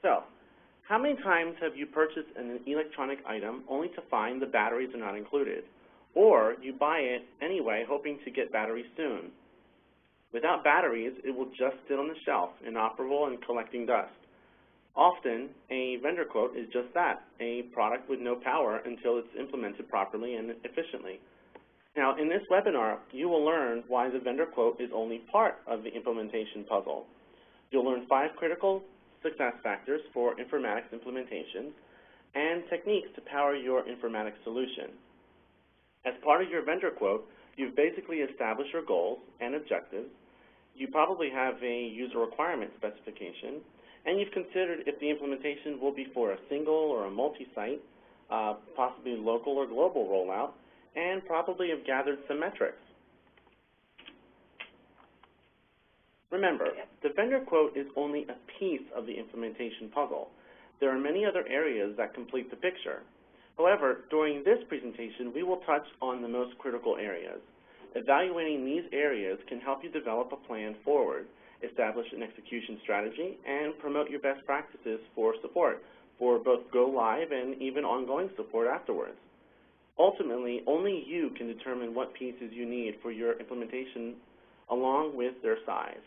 So, how many times have you purchased an electronic item only to find the batteries are not included? Or you buy it anyway hoping to get batteries soon? Without batteries, it will just sit on the shelf, inoperable and collecting dust. Often, a vendor quote is just that, a product with no power until it's implemented properly and efficiently. Now, in this webinar, you will learn why the vendor quote is only part of the implementation puzzle. You'll learn 5 critical success factors for informatics implementation and techniques to power your informatics solution. As part of your vendor quote, you've basically established your goals and objectives. You probably have a user requirement specification, and you've considered if the implementation will be for a single or a multi-site, possibly local or global rollout, and probably have gathered some metrics. Remember, the vendor quote is only a piece of the implementation puzzle. There are many other areas that complete the picture. However, during this presentation, we will touch on the most critical areas. Evaluating these areas can help you develop a plan forward, establish an execution strategy, and promote your best practices for support, for both go live and even ongoing support afterwards. Ultimately, only you can determine what pieces you need for your implementation along with their size.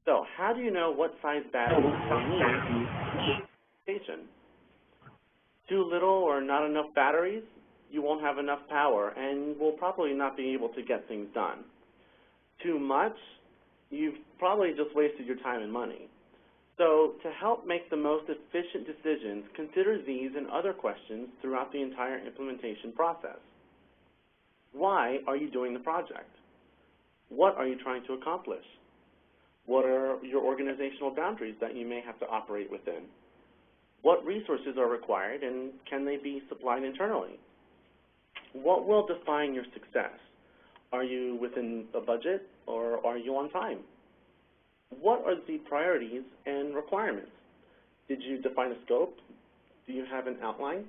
So, how do you know what size battery you need for implementation? Too little or not enough batteries, you won't have enough power and will probably not be able to get things done. Too much, you've probably just wasted your time and money. So, to help make the most efficient decisions, consider these and other questions throughout the entire implementation process. Why are you doing the project? What are you trying to accomplish? What are your organizational boundaries that you may have to operate within? What resources are required and can they be supplied internally? What will define your success? Are you within a budget or are you on time? What are the priorities and requirements? Did you define a scope? Do you have an outline?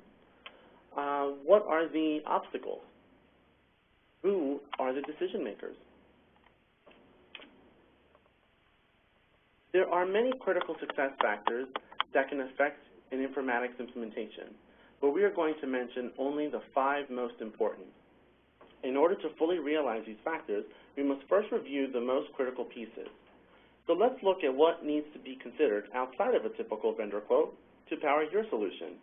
What are the obstacles? Who are the decision makers? There are many critical success factors that can affect an informatics implementation, but we are going to mention only the 5 most important. In order to fully realize these factors, we must first review the most critical pieces. So let's look at what needs to be considered outside of a typical vendor quote to power your solution.